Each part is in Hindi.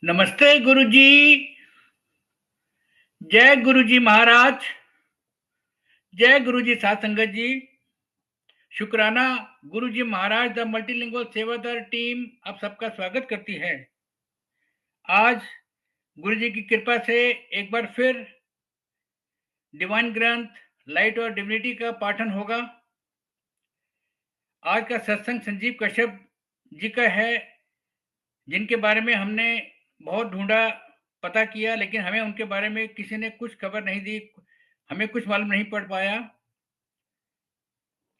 नमस्ते गुरुजी। जय गुरुजी महाराज। जय गुरुजी साथ संगत जी। शुक्राना। गुरुजी महाराज द मल्टीलिंगुअल सेवादार टीम आप सबका स्वागत करती है। आज गुरुजी की कृपा से एक बार फिर डिवाइन ग्रंथ लाइट और डिविनिटी का पाठन होगा। आज का सत्संग संजीव कश्यप जी का है, जिनके बारे में हमने बहुत ढूंढा, पता किया, लेकिन हमें उनके बारे में किसी ने कुछ खबर नहीं दी, हमें कुछ मालूम नहीं पड़ पाया।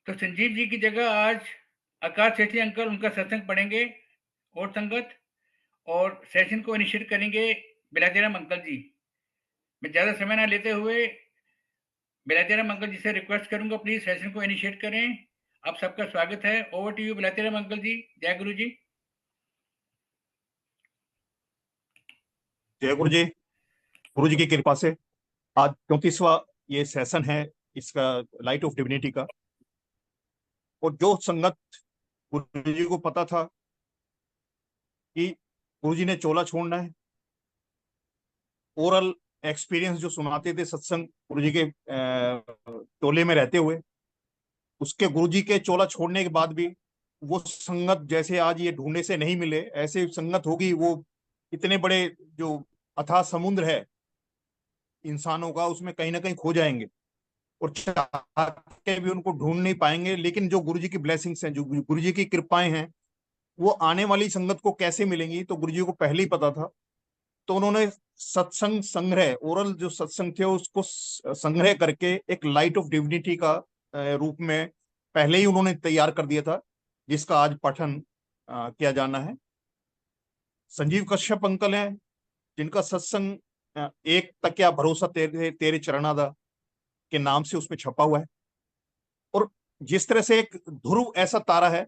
तो संजीव जी की जगह आज आकाश सेठी अंकल उनका सत्संग पढ़ेंगे और संगत, और सेशन को इनिशिएट करेंगे बिलाजीराम अंकल जी। मैं ज़्यादा समय ना लेते हुए बिलाजीराम अंकल जी से रिक्वेस्ट करूंगा, प्लीज सेशन को इनिशिएट करें। आप सबका स्वागत है। ओवर टू यू बिलाजीराम अंकल जी। जय गुरु जी। जय गुरु जी। गुरु जी की कृपा से आज 34वां ये सेशन है इसका लाइट ऑफ डिविनिटी का। और जो संगत गुरु जी को पता था कि गुरु जी ने चोला छोड़ना है, ओरल एक्सपीरियंस जो सुनाते थे सत्संग गुरु जी के टोले में रहते हुए, उसके गुरु जी के चोला छोड़ने के बाद भी वो संगत जैसे आज ये ढूंढने से नहीं मिले, ऐसे संगत होगी वो इतने बड़े जो अथाह समुद्र है इंसानों का, उसमें कहीं ना कहीं खो जाएंगे और चाह के भी उनको ढूंढ नहीं पाएंगे। लेकिन जो गुरु जी की ब्लेसिंग्स हैं, जो गुरु जी की कृपाएं हैं, वो आने वाली संगत को कैसे मिलेंगी तो गुरु जी को पहले ही पता था। तो उन्होंने सत्संग संग्रह, ओरल जो सत्संग थे उसको संग्रह करके एक लाइट ऑफ डिविनिटी का रूप में पहले ही उन्होंने तैयार कर दिया था, जिसका आज पठन किया जाना है। संजीव कश्यप अंकल हैं, जिनका सत्संग एक तकिया भरोसा तेरे तेरे चरणादा के नाम से उसमें छपा हुआ है। और जिस तरह से एक ध्रुव ऐसा तारा है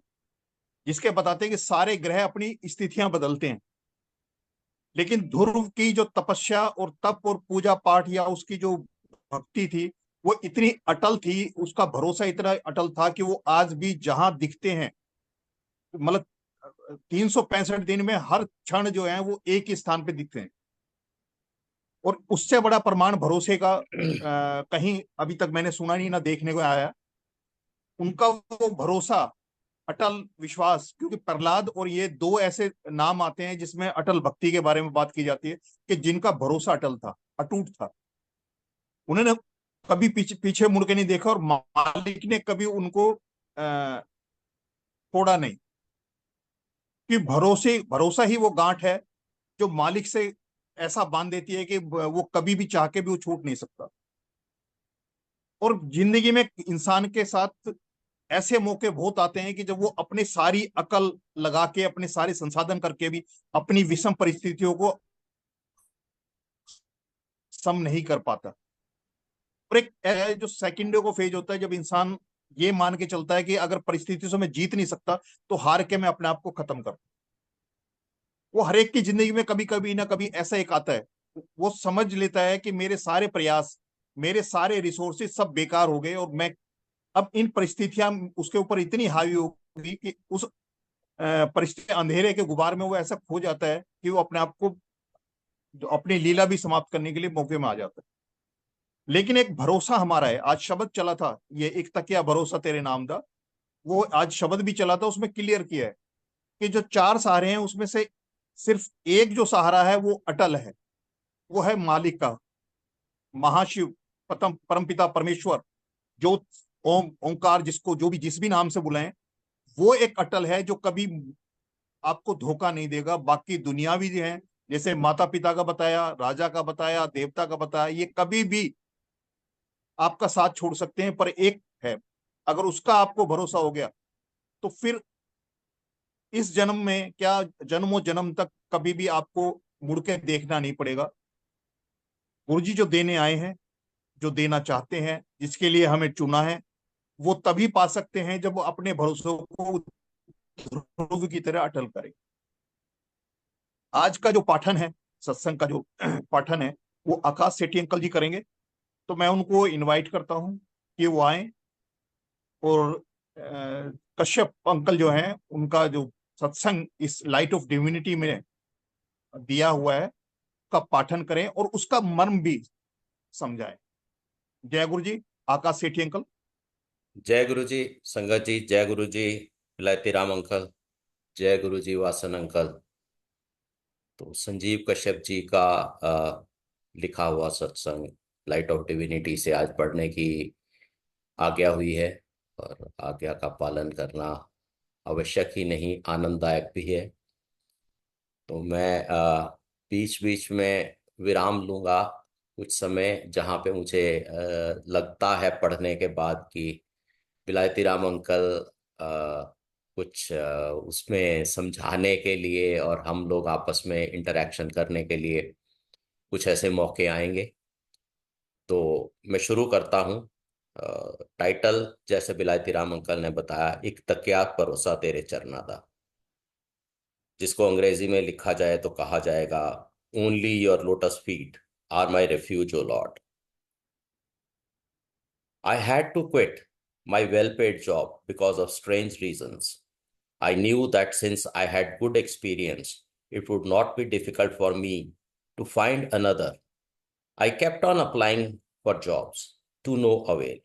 जिसके बताते हैं कि सारे ग्रह अपनी स्थितियां बदलते हैं, लेकिन ध्रुव की जो तपस्या और तप और पूजा पाठ या उसकी जो भक्ति थी वो इतनी अटल थी, उसका भरोसा इतना अटल था कि वो आज भी जहां दिखते हैं, मतलब 365 दिन में हर क्षण जो है वो एक ही स्थान पे दिखते हैं। और उससे बड़ा प्रमाण भरोसे का कहीं अभी तक मैंने सुना नहीं, ना देखने को आया। उनका वो भरोसा, अटल विश्वास, क्योंकि प्रहलाद और ये दो ऐसे नाम आते हैं जिसमें अटल भक्ति के बारे में बात की जाती है कि जिनका भरोसा अटल था, अटूट था। उन्होंने कभी पीछे पीछे मुड़ के नहीं देखा और मालिक ने कभी उनको छोड़ा नहीं। कि भरोसा ही वो गांठ है जो मालिक से ऐसा बांध देती है कि वो कभी भी चाह के भी वो छूट नहीं सकता। और जिंदगी में इंसान के साथ ऐसे मौके बहुत आते हैं कि जब वो अपनी सारी अकल लगा के, अपने सारे संसाधन करके भी अपनी विषम परिस्थितियों को सम नहीं कर पाता। और एक जो सेकेंडरी को फेज होता है जब इंसान ये मान के चलता है कि अगर परिस्थिति से मैं जीत नहीं सकता तो हार के मैं अपने आप को खत्म कर। वो हर एक की जिंदगी में कभी कभी ना कभी ऐसा एक आता है, वो समझ लेता है कि मेरे सारे प्रयास, मेरे सारे रिसोर्सेज सब बेकार हो गए और मैं अब इन परिस्थितियां उसके ऊपर इतनी हावी होगी कि उस परिस्थिति अंधेरे के गुबार में वो ऐसा खो जाता है कि वो अपने आप को, जो अपनी लीला भी समाप्त करने के लिए मौके में आ जाता है। लेकिन एक भरोसा हमारा है। आज शब्द चला था, ये एक तकिया भरोसा तेरे नाम दा, वो आज शब्द भी चला था, उसमें क्लियर किया है कि जो चार सहारे हैं उसमें से सिर्फ एक जो सहारा है वो अटल है, वो है मालिक का, महाशिव, परमपिता परमेश्वर, जो ओम ओंकार, जिसको जो भी जिस भी नाम से बुलाएं, वो एक अटल है जो कभी आपको धोखा नहीं देगा। बाकी दुनियावी जो है, जैसे माता पिता का बताया, राजा का बताया, देवता का बताया, ये कभी भी आपका साथ छोड़ सकते हैं, पर एक है, अगर उसका आपको भरोसा हो गया तो फिर इस जन्म में क्या, जन्मों जन्म तक कभी भी आपको मुड़ के देखना नहीं पड़ेगा। गुरुजी जो देने आए हैं, जो देना चाहते हैं, जिसके लिए हमें चुना है, वो तभी पा सकते हैं जब वो अपने भरोसों को ध्रुव की तरह अटल करें। आज का जो पाठन है, सत्संग का जो पाठन है, वो आकाश सेठी अंकल जी करेंगे। तो मैं उनको इनवाइट करता हूं कि वो आए। और कश्यप अंकल जो हैं, उनका जो सत्संग इस लाइट ऑफ डिविनिटी में दिया हुआ है का पाठन करें और उसका मर्म भी समझाएं। जय गुरु जी। आकाश सेठी अंकल। जय गुरु जी संगत जी, जय गुरु जी विलायती राम अंकल, जय गुरु जी वासन अंकल। तो संजीव कश्यप जी का लिखा हुआ सत्संग लाइट ऑफ डिविनिटी से आज पढ़ने की आज्ञा हुई है, और आज्ञा का पालन करना आवश्यक ही नहीं, आनंददायक भी है। तो मैं बीच बीच में विराम लूंगा कुछ समय, जहाँ पे मुझे लगता है पढ़ने के बाद कि विलायती राम अंकल कुछ उसमें समझाने के लिए और हम लोग आपस में इंटरेक्शन करने के लिए कुछ ऐसे मौके आएंगे। तो मैं शुरू करता हूँ। टाइटल जैसे विलायती राम अंकल ने बताया, एक तकियात परोसा तेरे चरना दा, जिसको अंग्रेजी में लिखा जाए तो कहा जाएगा, only your lotus feet are my refuge O lord. I had to quit my well paid job because of strange reasons. I knew that since I had good experience, it would not be difficult for me to find another. I kept on applying for jobs to no avail.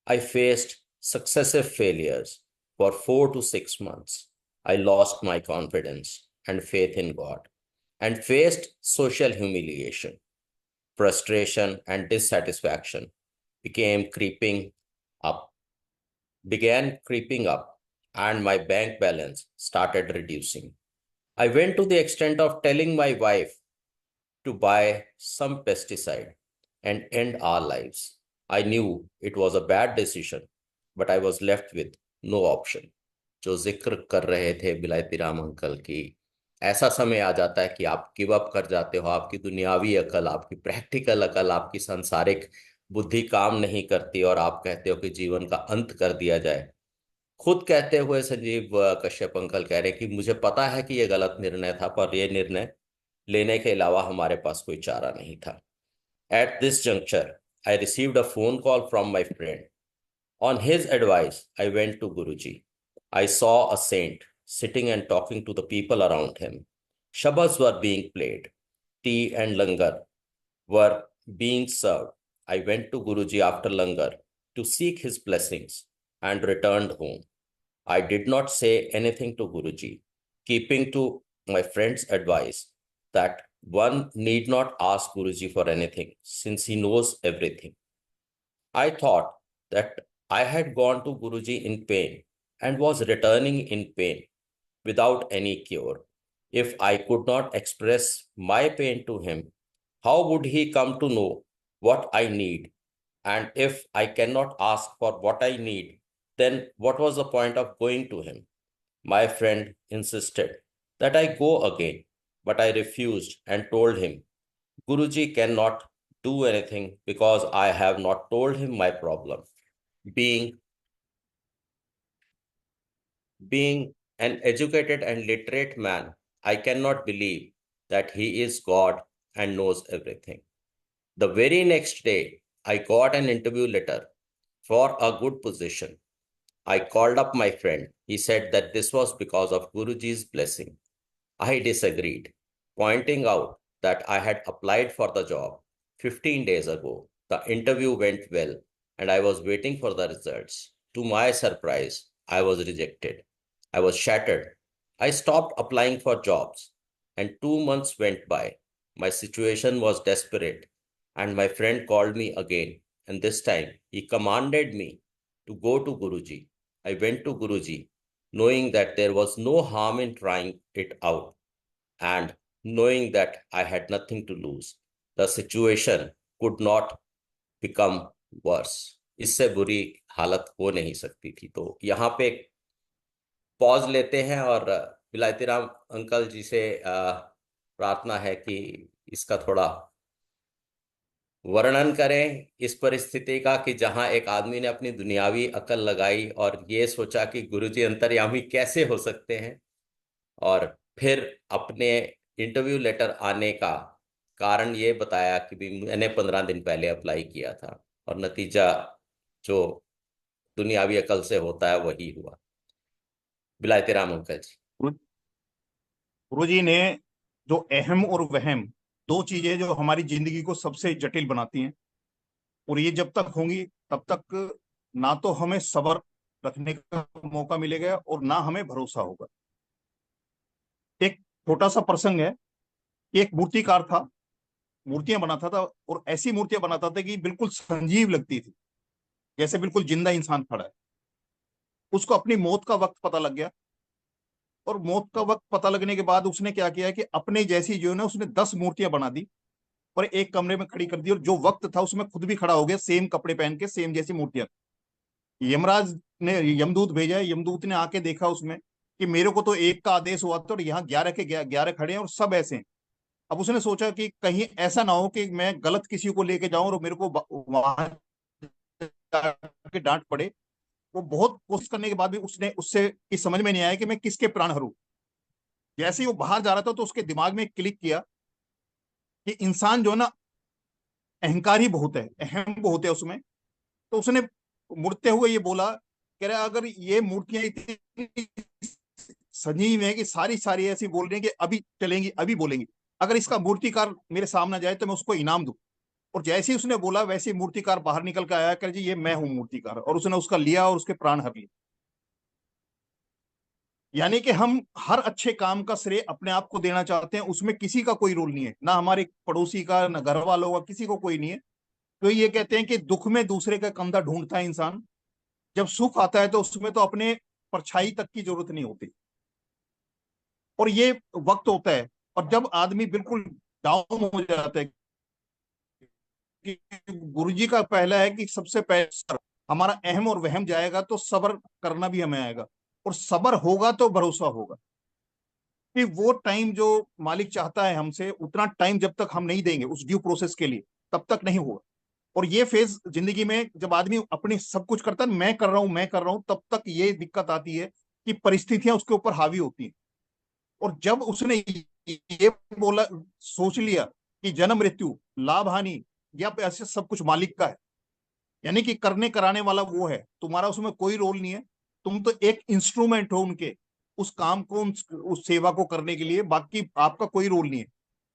I faced successive failures for 4 to 6 months. I lost my confidence and faith in God and faced social humiliation. Frustration and dissatisfaction became creeping up, began creeping up, and my bank balance started reducing. I went to the extent of telling my wife to buy some pesticide and end our lives. I knew it was a bad decision, but I was left with no option. जो जिक्र कर रहे थे बिलायती राम अंकल की, ऐसा समय आ जाता है कि आप गिव अप कर जाते हो, आपकी दुनियावी अकल, आपकी प्रैक्टिकल अकल, आपकी सांसारिक बुद्धि काम नहीं करती और आप कहते हो कि जीवन का अंत कर दिया जाए। खुद कहते हुए संजीव कश्यप अंकल कह रहे कि मुझे पता है कि यह गलत निर्णय था, पर यह निर्णय लेने के अलावा हमारे पास कोई चारा नहीं था। At this juncture, I received a phone call from my friend. On his advice, I went to Guruji. I saw a saint sitting and talking to the people around him. Shabads were being played. Tea and langar were being served. I went to Guruji after langar to seek his blessings and returned home. I did not say anything to Guruji, keeping to my friend's advice that one need not ask Guruji for anything since he knows everything. I thought that I had gone to Guruji in pain and was returning in pain without any cure. If I could not express my pain to him, how would he come to know what I need? And if I cannot ask for what I need, then what was the point of going to him? My friend insisted that I go again, but I refused and told him, Guruji cannot do anything because I have not told him my problem. Being, being an educated and literate man, I cannot believe that he is God and knows everything. The very next day, I got an interview letter for a good position. I called up my friend. He said that this was because of Guruji's blessing. I disagreed, pointing out that I had applied for the job 15 days ago. The interview went well, and I was waiting for the results. To my surprise, I was rejected. I was shattered. I stopped applying for jobs, and 2 months went by. My situation was desperate, and my friend called me again, and this time he commanded me to go to Guruji. I went to Guruji, knowing that there was no harm in trying it out and knowing that I had nothing to lose. The situation could not become worse. इससे बुरी हालत हो नहीं सकती थी। तो यहाँ पे एक पॉज लेते हैं और विलायती राम अंकल जी से प्रार्थना है कि इसका थोड़ा वर्णन करें इस परिस्थिति का, कि जहां एक आदमी ने अपनी दुनियावी अकल लगाई और ये सोचा कि गुरुजी अंतर्यामी कैसे हो सकते हैं, और फिर अपने इंटरव्यू लेटर आने का कारण ये बताया कि भी मैंने 15 दिन पहले अप्लाई किया था और नतीजा जो दुनियावी अकल से होता है वही हुआ। विलायती राम अंकल जी। गुरु जी ने जो अहम और वहम, दो चीजें जो हमारी जिंदगी को सबसे जटिल बनाती हैं, और ये जब तक होंगी तब तक ना तो हमें सब्र रखने का मौका मिलेगा और ना हमें भरोसा होगा। एक छोटा सा प्रसंग है। एक मूर्तिकार था, मूर्तियां बनाता था, और ऐसी मूर्तियां बनाता था कि बिल्कुल संजीव लगती थी, जैसे बिल्कुल जिंदा इंसान खड़ा है। उसको अपनी मौत का वक्त पता लग गया, और मौत का वक्त पता लगने के बाद उसने क्या किया कि अपने जैसी जो है ना, उसने 10 मूर्तियां बना दी और एक कमरे में खड़ी कर दी, और जो वक्त था उसमें खुद भी खड़ा हो गया, सेम कपड़े पहन के, सेम जैसी मूर्तियां। यमराज ने यमदूत भेजा है, यमदूत ने आके देखा उसमें कि मेरे को तो एक का आदेश हुआ था और यहाँ 11 के 11 खड़े हैं और सब ऐसे हैं। अब उसने सोचा कि कहीं ऐसा ना हो कि मैं गलत किसी को लेके जाऊं और मेरे को वहां के डांट पड़े। वो बहुत कोशिश करने के बाद भी उसने उससे की समझ में नहीं आया कि मैं किसके प्राण हरूं। जैसे ही वो बाहर जा रहा था तो उसके दिमाग में क्लिक किया कि इंसान जो है ना, अहंकारी बहुत है, अहम बहुत है उसमें। तो उसने मुड़ते हुए ये बोला, कह रहा अगर ये मूर्तियां इतनी सजीव है कि सारी सारी ऐसी बोल रही है कि अभी चलेंगी, अभी बोलेंगी, अगर इसका मूर्तिकार मेरे सामने जाए तो मैं उसको इनाम दूं। और जैसे ही उसने बोला वैसे ही मूर्तिकार बाहर निकल के आया, कर जी ये मैं हूं मूर्तिकार, और उसने उसका लिया और उसके प्राण हर लिए। यानी कि हम हर अच्छे काम का श्रेय अपने आप को देना चाहते हैं, उसमें किसी का कोई रोल नहीं है, ना हमारे पड़ोसी का, ना घर वालों का, किसी को कोई नहीं है। तो ये कहते हैं कि दुख में दूसरे का कंधा ढूंढता है इंसान, जब सुख आता है तो उसमें तो अपने परछाई तक की जरूरत नहीं होती। और ये वक्त होता है, और जब आदमी बिल्कुल डाउन हो जाता है, कि गुरुजी का पहला है कि सबसे पहले सब्र। हमारा अहम और वहम जाएगा तो सब्र करना भी हमें आएगा, और सब्र होगा तो भरोसा होगा। कि वो टाइम जो मालिक चाहता है हमसे, उतना टाइम जब तक हम नहीं देंगे उस ड्यू प्रोसेस के लिए, तब तक नहीं होगा। और ये फेज जिंदगी में जब आदमी अपनी सब कुछ करता है, मैं कर रहा हूं, मैं कर रहा हूं, तब तक ये दिक्कत आती है कि परिस्थितियां उसके ऊपर हावी होती हैं। और जब उसने ये बोला, सोच लिया कि जन्म मृत्यु, लाभ हानि, या ऐसे सब कुछ मालिक का है, यानी कि करने कराने वाला वो है, तुम्हारा उसमें कोई रोल नहीं है। तुम तो एक इंस्ट्रूमेंट हो उनके, उस काम को, उस सेवा को करने के लिए, बाकी आपका कोई रोल नहीं है।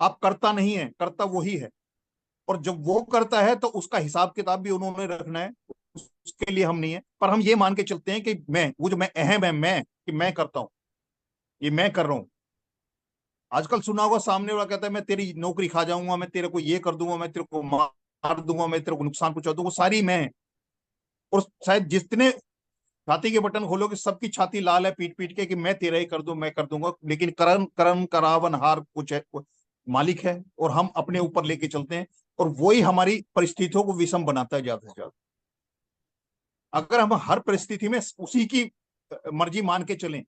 आप करता नहीं है, करता वही है। और जब वो करता है तो उसका हिसाब किताब भी उन्होंने रखना है, उसके लिए हम नहीं है। पर हम ये मान के चलते हैं कि मैं, वो जो मैं अहम है, मैं, कि मैं करता हूं, ये मैं कर रहा हूं। आजकल सुना होगा, सामने वाला कहता है मैं तेरी नौकरी खा जाऊंगा, मैं तेरे को ये कर दूंगा, मैं तेरे को मार दूंगा, मैं तेरे को नुकसान पहुंचा दूंगा, सारी मैं है। और शायद जितने छाती के बटन खोलोगे सबकी छाती लाल है पीट पीट के कि मैं तेरा ही कर दूं, मैं कर दूंगा। लेकिन करम करम करावन हार कुछ है, मालिक है, और हम अपने ऊपर लेके चलते हैं। और वही हमारी परिस्थितियों को विषम बनाता है ज्यादा से ज्यादा। अगर हम हर परिस्थिति में उसी की मर्जी मान के चलें,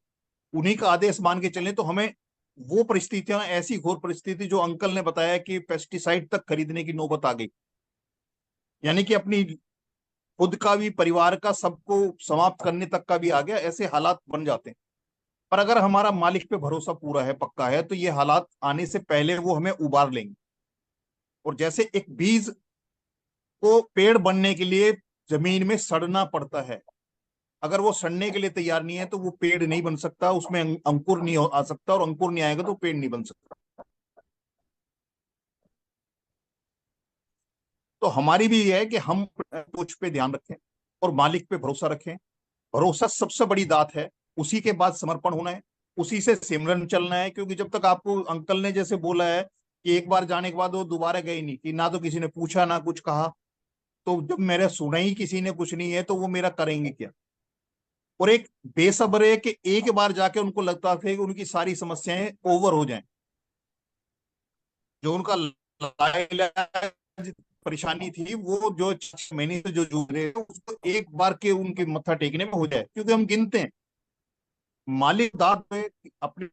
उन्हीं का आदेश मान के चलें, तो हमें वो परिस्थितियां, ऐसी घोर परिस्थिति जो अंकल ने बताया कि पेस्टिसाइड तक खरीदने की नौबत आ गई, यानी कि अपनी खुद का भी, परिवार का, सबको समाप्त करने तक का भी आ गया, ऐसे हालात बन जाते हैं। पर अगर हमारा मालिक पे भरोसा पूरा है, पक्का है, तो ये हालात आने से पहले वो हमें उबार लेंगे। और जैसे एक बीज को पेड़ बनने के लिए जमीन में सड़ना पड़ता है, अगर वो सड़ने के लिए तैयार नहीं है तो वो पेड़ नहीं बन सकता, उसमें अंकुर नहीं आ सकता, और अंकुर नहीं आएगा तो पेड़ नहीं बन सकता। तो हमारी भी ये है कि हम कुछ पे ध्यान रखें और मालिक पे भरोसा रखें। भरोसा सबसे बड़ी दात है, उसी के बाद समर्पण होना है, उसी से सिमरन चलना है। क्योंकि जब तक आपको अंकल ने जैसे बोला है कि एक बार जाने के बाद वो दोबारा गए नहीं, कि ना तो किसी ने पूछा ना कुछ कहा, तो जब मेरा सुना ही किसी ने कुछ नहीं है तो वो मेरा करेंगे क्या। और एक बेसब्र है कि एक बार जाके उनको लगता था कि उनकी सारी समस्याएं ओवर हो जाएं, जो उनका लाइलाज परेशानी थी, वो जो 6 महीने से जो जूझ रहे हैं, उसको एक बार के उनके मत्था टेकने में हो जाए। क्योंकि हम गिनते हैं मालिक दाद में अपनी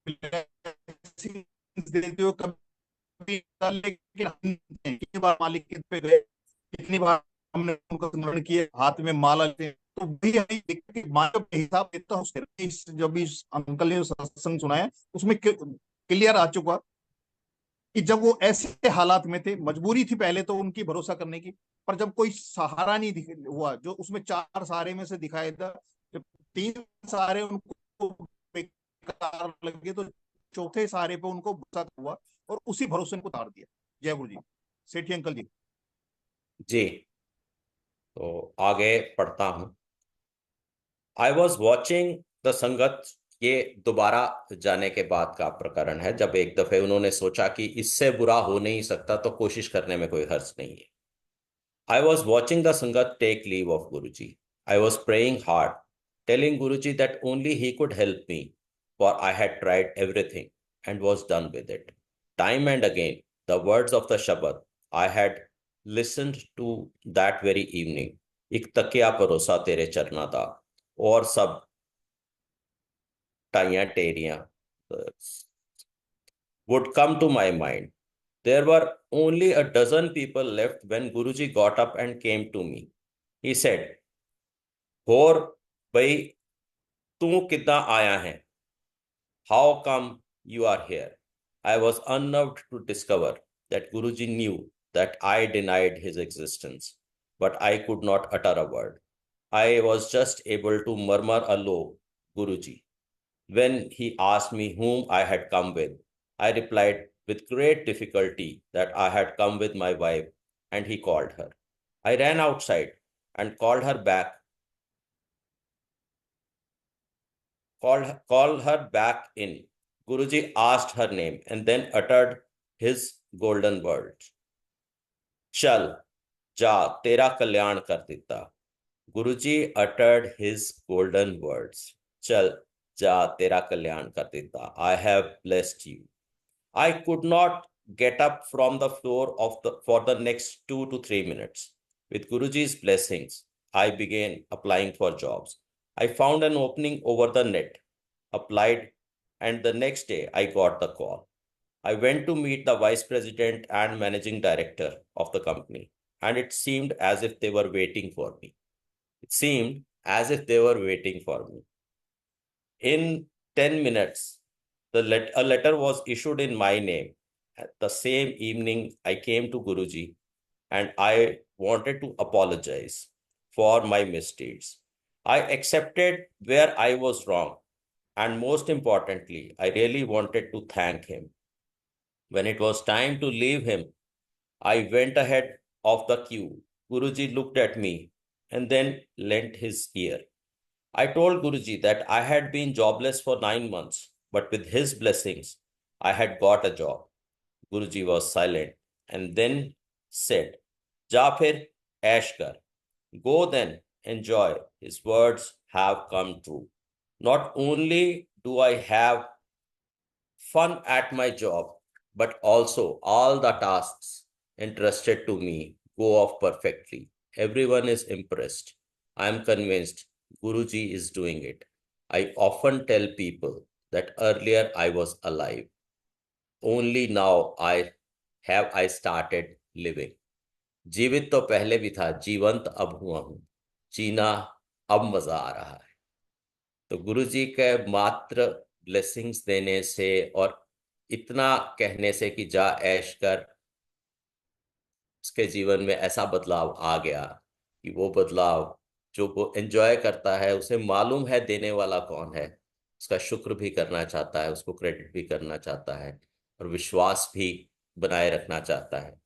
blessings देते हो कभी, लेकिन हम कितनी बार मालिक के पे गए, कितनी बार हमने उनका स्मरण किए, हाथ में माला लेते हैं, तो भी हमें देखते हैं कि मालिक का हिसाब देता हूँ। जब इस अंकल ने जो सत्संग सुनाया उसमें क्लियर आ चुका कि जब वो ऐसे हालात में थे, मजबूरी थी पहले तो उनकी भरोसा करने की, पर जब कोई सहारा नहीं हुआ, जो उसमें 4 सहारे में से दिखाया था, जब 3 सहारे उनको बेकार लगे, तो चौथे सहारे पे उनको भरोसा हुआ और उसी भरोसे को उतार दिया। जय गुरु जी। सेठी अंकल जी। जी, तो आगे पढ़ता हूं। आई वॉज वॉचिंग द संगत, ये दोबारा जाने के बाद का प्रकरण है, जब एक दफे उन्होंने सोचा कि इससे बुरा हो नहीं सकता तो कोशिश करने में कोई हर्ज नहीं है। I was watching the Sangat take leave of Guruji. I was praying hard, telling Guruji that only he could help me, for I had tried everything and was done with it. Time and again, the words of the Shabad I had listened to that very evening, "Ik तकिया परोसा तेरे चरना दा और सब टाइयां टेरियां," would come to my mind. There were only a dozen people left when Guruji got up and came to me. He said, "होर भाई तू कितना आया है? How come you are here?" I was unnerved to discover that Guruji knew that I denied his existence, but I could not utter a word. I was just able to murmur a low Guruji. When he asked me whom I had come with, I replied with great difficulty that I had come with my wife, and he called her. I ran outside and called her back, called her back in. Guruji asked her name and then uttered his golden words. चल जा तेरा कल्याण कर देता. Guruji uttered his golden words. चल जा तेरा कल्याण कर देता. I have blessed you. I could not get up from the floor for the next 2 to 3 minutes. With Guruji's blessings, I began applying for jobs. I found an opening over the net, applied, and the next day I got the call. I went to meet the vice president and managing director of the company, and it seemed as if they were waiting for me. It seemed as if they were waiting for me. In 10 minutes, a letter was issued in my name. The same evening, I came to Guruji and I wanted to apologize for my misdeeds. I accepted where I was wrong, and most importantly, I really wanted to thank him. When it was time to leave him, I went ahead of the queue. Guruji looked at me and then lent his ear. I told Guruji that I had been jobless for 9 months, but with his blessings, I had got a job. Guruji was silent and then said, "जा फिर ऐश कर." Go then, enjoy. His words have come true. Not only do I have fun at my job, but also all the tasks entrusted to me go off perfectly. Everyone is impressed. I am convinced Guruji is doing it. I often tell people that earlier I was alive. Only now I started living. जीवित तो पहले भी था, जीवंत अब हुआ हूं, जीना अब मजा आ रहा है। तो गुरुजी के मात्र ब्लेसिंग्स देने से और इतना कहने से कि जा ऐश कर, उसके जीवन में ऐसा बदलाव आ गया कि वो बदलाव जो वो एंजॉय करता है, उसे मालूम है देने वाला कौन है, उसका शुक्र भी करना चाहता है, उसको क्रेडिट भी करना चाहता है और विश्वास भी बनाए रखना चाहता है।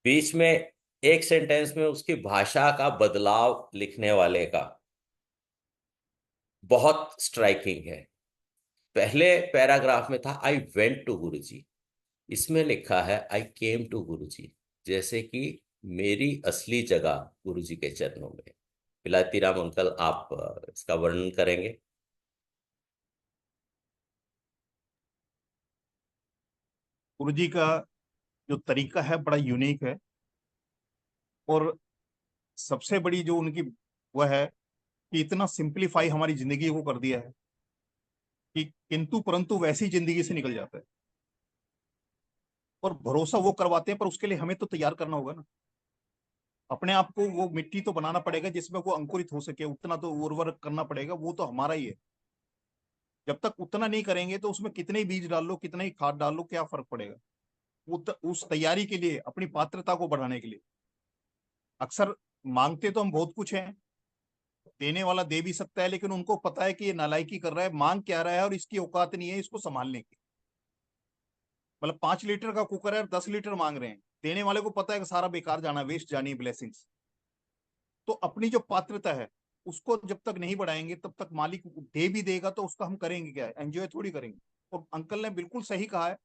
बीच में एक सेंटेंस में उसकी भाषा का बदलाव लिखने वाले का बहुत स्ट्राइकिंग है। पहले पैराग्राफ में था आई वेंट टू गुरुजी, इसमें लिखा है आई केम टू गुरुजी, जैसे कि मेरी असली जगह गुरुजी के चरणों में। विलायती राम अंकल, आप इसका वर्णन करेंगे? गुरुजी का जो तरीका है बड़ा यूनिक है और सबसे बड़ी जो उनकी वह है कि इतना सिंप्लीफाई हमारी जिंदगी को कर दिया है कि किंतु परंतु वैसी जिंदगी से निकल जाता है। और भरोसा वो करवाते हैं पर उसके लिए हमें तो तैयार करना होगा ना, अपने आप को वो मिट्टी तो बनाना पड़ेगा जिसमें वो अंकुरित हो सके, उतना तो उर्वर करना पड़ेगा, वो तो हमारा ही है। जब तक उतना नहीं करेंगे तो उसमें कितने ही बीज डाल लो, कितना ही खाद डाल लो, क्या फर्क पड़ेगा। उस तैयारी के लिए, अपनी पात्रता को बढ़ाने के लिए अक्सर मांगते तो हम बहुत कुछ हैं, देने वाला दे भी सकता है, लेकिन उनको पता है कि ये नालायकी कर रहा है, मांग क्या रहा है और इसकी औकात नहीं है इसको संभालने की। मतलब 5 लीटर का कुकर है और 10 लीटर मांग रहे हैं। देने वाले को पता है कि सारा बेकार जाना, वेस्ट जानी है ब्लेसिंग्स। तो अपनी जो पात्रता है उसको जब तक नहीं बढ़ाएंगे तब तक मालिक दे भी देगा तो उसका हम करेंगे क्या, एंजॉय थोड़ी करेंगे। और अंकल ने बिल्कुल सही कहा है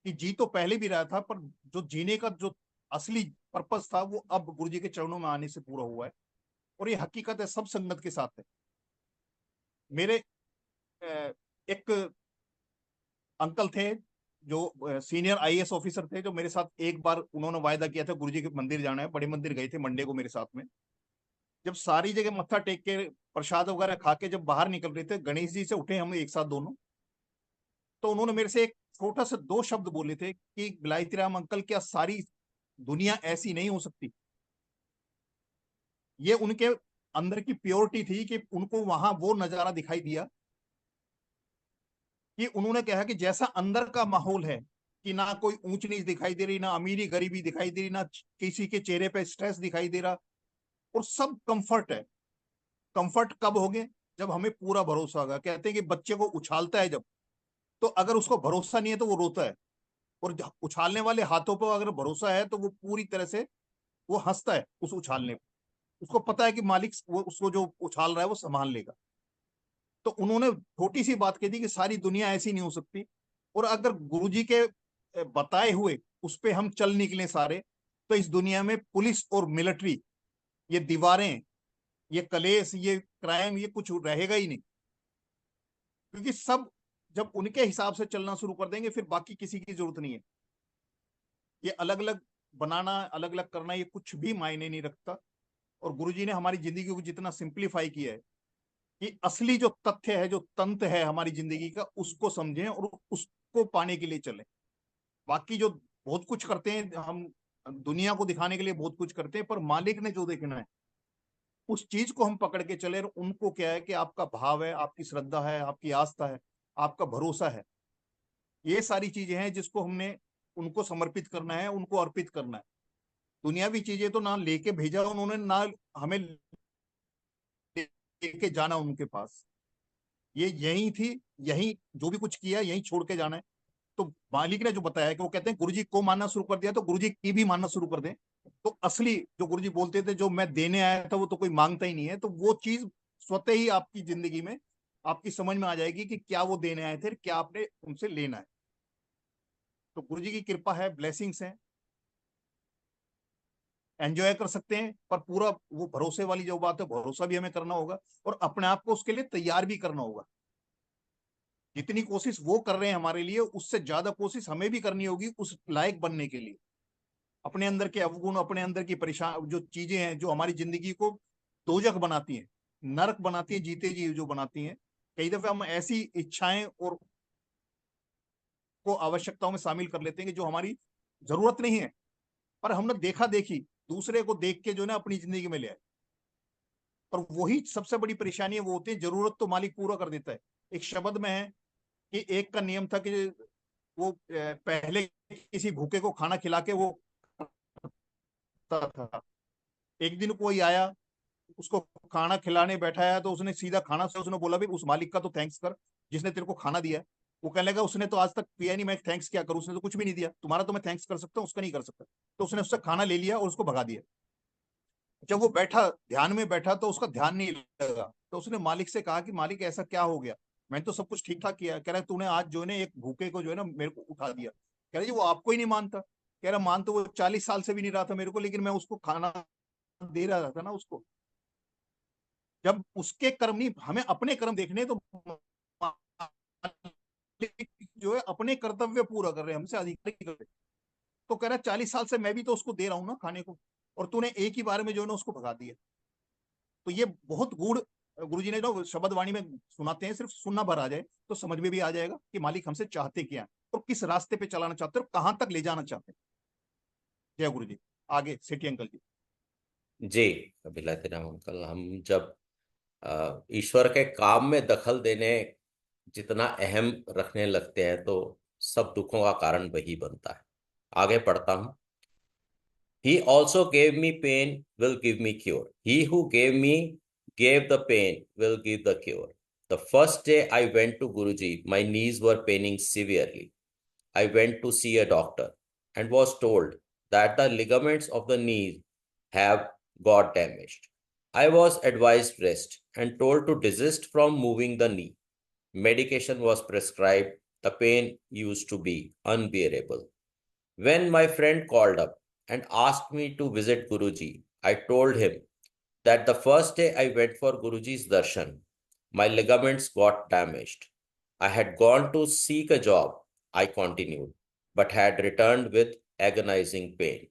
कि जी तो पहले भी रहा था, पर जो जीने का जो असली पर्पस था वो अब गुरु जी के चरणों में आने से पूरा हुआ है। और ये हकीकत है, सब संगत के साथ है। मेरे एक अंकल थे जो सीनियर आईएएस ऑफिसर थे, जो मेरे साथ एक बार उन्होंने वायदा किया था गुरुजी के मंदिर जाना है, बड़े मंदिर गए थे मंडे को मेरे साथ में। जब सारी जगह मत्था टेक के प्रसाद वगैरह खा के जब बाहर निकल रहे थे, गणेश जी से उठे हम एक साथ दोनों, तो उन्होंने मेरे से एक छोटा सा 2 शब्द बोले थे कि बिलायती राम अंकल, क्या सारी दुनिया ऐसी नहीं हो सकती। ये उनके अंदर की प्योरिटी थी कि उनको वहां वो नजारा दिखाई दिया कि उन्होंने कहा कि जैसा अंदर का माहौल है कि ना कोई ऊंच नीच दिखाई दे रही, ना अमीरी गरीबी दिखाई दे रही, ना किसी के चेहरे पे स्ट्रेस दिखाई दे रहा, और सब कंफर्ट है। कंफर्ट कब होगे, जब हमें पूरा भरोसा होगा। कहते हैं कि बच्चे को उछालता है जब, तो अगर उसको भरोसा नहीं है तो वो रोता है, और उछालने वाले हाथों पर अगर भरोसा है तो वो पूरी तरह से वो हंसता है उस उछालने पर। उसको पता है कि मालिक वो उसको जो उछाल रहा है वो संभाल लेगा। तो उन्होंने छोटी सी बात कह दी कि सारी दुनिया ऐसी नहीं हो सकती, और अगर गुरुजी के बताए हुए उस पे हम चल निकले सारे, तो इस दुनिया में पुलिस और मिलिट्री, ये दीवारें, ये कलेश, ये क्राइम, ये कुछ रहेगा ही नहीं। क्योंकि सब जब उनके हिसाब से चलना शुरू कर देंगे फिर बाकी किसी की जरूरत नहीं है। ये अलग अलग बनाना, अलग अलग करना, ये कुछ भी मायने नहीं रखता। और गुरुजी ने हमारी जिंदगी को जितना सिंप्लीफाई किया है कि असली जो तथ्य है, जो तंत्र है हमारी जिंदगी का, उसको समझें और उसको पाने के लिए चलें। बाकी जो बहुत कुछ करते हैं हम, दुनिया को दिखाने के लिए बहुत कुछ करते हैं, पर मालिक ने जो देखना है उस चीज को हम पकड़ के चले। और उनको क्या है कि आपका भाव है, आपकी श्रद्धा है, आपकी आस्था है, आपका भरोसा है, ये सारी चीजें हैं जिसको हमने उनको समर्पित करना है, उनको अर्पित करना है। दुनियावी चीजें तो ना लेके भेजा उन्होंने, ना हमें लेके जाना उनके पास। ये यही थी, यही जो भी कुछ किया यही छोड़ के जाना है। तो मालिक ने जो बताया कि वो कहते हैं गुरुजी को मानना शुरू कर दिया तो गुरुजी की भी मानना शुरू कर दें। तो असली जो गुरुजी बोलते थे, जो मैं देने आया था वो तो कोई मांगता ही नहीं है, तो वो चीज स्वतः ही आपकी जिंदगी में आपकी समझ में आ जाएगी कि क्या वो देने आए थे, क्या आपने उनसे लेना है। तो गुरुजी की कृपा है, ब्लेसिंग्स है, एंजॉय कर सकते हैं, पर पूरा वो भरोसे वाली जो बात है, भरोसा भी हमें करना होगा और अपने आप को उसके लिए तैयार भी करना होगा। जितनी कोशिश वो कर रहे हैं हमारे लिए, उससे ज्यादा कोशिश हमें भी करनी होगी उस लायक बनने के लिए। अपने अंदर के अवगुण, अपने अंदर की परेशान जो चीजें हैं जो हमारी जिंदगी को दोजख बनाती हैं, नरक बनाती हैं, जीते जी जो बनाती हैं, कई दफे हम ऐसी इच्छाएं और को आवश्यकताओं में शामिल कर लेते हैं कि जो हमारी जरूरत नहीं है, पर हमने देखा देखी दूसरे को देख के जो ना अपनी जिंदगी में ले आए। पर वही सबसे बड़ी परेशानी है, वो होती है जरूरत तो मालिक पूरा कर देता है। एक शब्द में है कि एक का नियम था कि वो पहले किसी भूखे को खाना खिला के वो था। एक दिन कोई आया, उसको खाना खिलाने बैठाया, तो उसने सीधा खाना से उसने बोला भी उस मालिक का तो थैंक्स कर जिसने तेरे को खाना दिया है। वो कहने लगा उसने तो आज तक पिया नहीं, मैं थैंक्स क्या करूं, उसने तो कुछ भी नहीं दिया, तुम्हारा तो मैं थैंक्स कर सकता हूँ, उसका नहीं कर सकता। तो उसने उससे खाना ले लिया और उसको भगा दिया। जब वो बैठा, ध्यान में बैठा, तो उसका ध्यान नहीं लगा। तो उसने मालिक से कहा कि मालिक ऐसा क्या हो गया, मैंने तो सब कुछ ठीक ठाक किया। कह रहा है तूने आज जो है ना एक भूखे को जो है ना मेरे को उठा दिया। कह रहा जी वो आपको ही नहीं मानता। कह रहा मान तो वो 40 साल से भी नहीं रहा था मेरे को, लेकिन मैं उसको खाना दे रहा था ना उसको। जब उसके कर्म नहीं, हमें अपने कर्म देखने, तो जो है अपने कर्तव्य पूरा कर रहे हैं, हमसे अधिक नहीं कर रहे। तो कह रहा 40 साल से मैं भी तो उसको दे रहा हूँ ना खाने को, और तूने एक ही बार में जो है ना उसको भगा दिया। तो ये बहुत गूढ़ गुरुजी ने जो शब्द वाणी में सुनाते हैं, सिर्फ सुनना भर आ जाए तो समझ में भी आ जाएगा कि मालिक हमसे चाहते क्या है और किस रास्ते पे चलाना चाहते हैं और कहां तक ले जाना चाहते हैं। जय गुरु जी। आगे सेठी अंकल जी। जी अभिलाषी राम अंकल, हम जब ईश्वर के काम में दखल देने जितना अहम रखने लगते हैं तो सब दुखों का कारण वही बनता है। आगे पढ़ता हूं। He also gave me pain, will give me cure. He who gave the pain, will give the cure. The first day I went to Guruji, my knees were paining severely. I went to see a doctor and was told that the ligaments of the knee have got damaged. I was advised rest and told to desist from moving the knee. Medication was prescribed. The pain used to be unbearable. When my friend called up and asked me to visit Guruji, I told him that the first day I went for Guruji's darshan, my ligaments got damaged. I had gone to seek a job, I continued, but had returned with agonizing pain.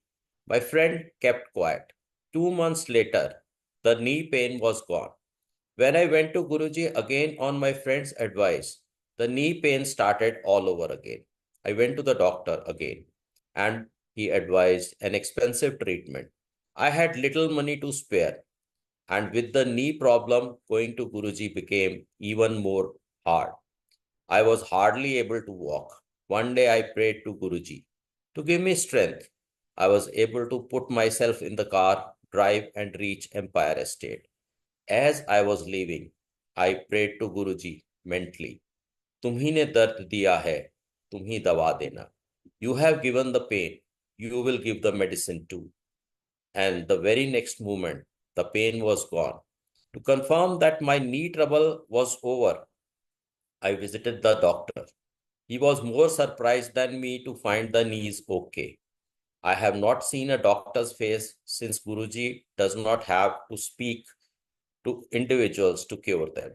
My friend kept quiet. 2 months later, the knee pain was gone. When I went to Guruji again on my friend's advice, the knee pain started all over again. I went to the doctor again and he advised an expensive treatment. I had little money to spare, and with the knee problem, going to Guruji became even more hard. I was hardly able to walk. One day I prayed to Guruji to give me strength. I was able to put myself in the car, drive, and reach Empire Estate. As I was leaving, I prayed to Guruji mentally. तुम्ही ने दर्द दिया है, तुम ही दवा देना. You have given the pain, you will give the medicine too. And the very next moment, the pain was gone. To confirm that my knee trouble was over, I visited the doctor. He was more surprised than me to find the knees okay. I have not seen a doctor's face since Guruji does not have to speak to individuals to cure them.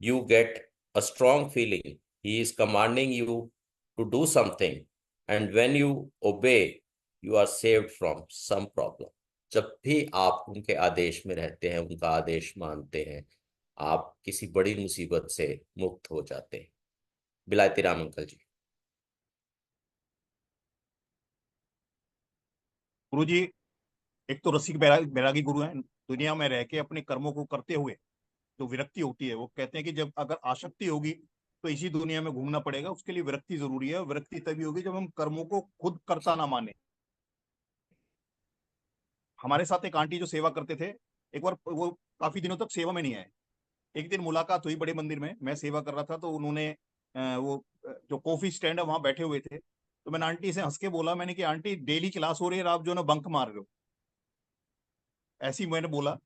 You get a strong feeling he is commanding you to do something, and when you obey, you are saved from some problem. जब भी आप उनके आदेश में रहते हैं, उनका आदेश मानते हैं, आप किसी बड़ी मुसीबत से मुक्त हो जाते हैं. बिलायती राम अंकल जी. गुरु जी एक तो रसिक बैरागी गुरु हैं, दुनिया में रह के अपने कर्मों को करते हुए जो विरक्ति होती है, वो कहते हैं कि जब अगर आसक्ति होगी तो इसी दुनिया में घूमना पड़ेगा, उसके लिए विरक्ति जरूरी है. विरक्ति तभी होगी जब हम कर्मों को खुद करता ना माने. हमारे साथ एक आंटी जो सेवा करते थे, एक बार वो काफी दिनों तक सेवा में नहीं आए. एक दिन मुलाकात हुई बड़े मंदिर में, मैं सेवा कर रहा था, तो उन्होंने वो जो कॉफी स्टैंड है वहां बैठे हुए थे, तो मैंने आंटी से हंस के बोला, मैंने कि आंटी डेली क्लास हो रही है, आप जो ना बंक मार रहे हो. ऐसी मैंने बोला.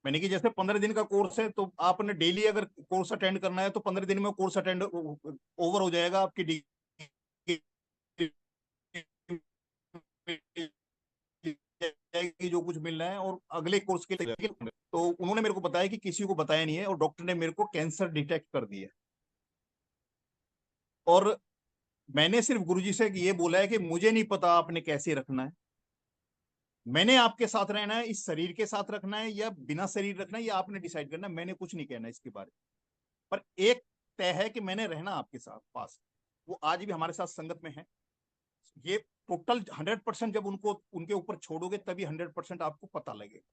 मैंने कि जैसे 15 दिन का कोर्स है, तो आपने डेली अगर कोर्स अटेंड करना है तो 15 दिन में कोर्स अटेंड ओवर हो जाएगा, आपकी डिग्री जो कुछ मिलना है और अगले कोर्स के लिए. तो उन्होंने मेरे को बताया कि किसी को बताया नहीं है, और डॉक्टर ने मेरे को कैंसर डिटेक्ट कर दिया. और मैंने सिर्फ गुरुजी से ये बोला है कि मुझे नहीं पता आपने कैसे रखना है, मैंने आपके साथ रहना है, इस शरीर के साथ रखना है या बिना शरीर रखना है, ये आपने डिसाइड करना है, मैंने कुछ नहीं कहना इसके बारे में. पर एक तय है कि मैंने रहना आपके साथ पास. वो आज भी हमारे साथ संगत में है. ये टोटल 100% जब उनको उनके ऊपर छोड़ोगे तभी 100% आपको पता लगेगा.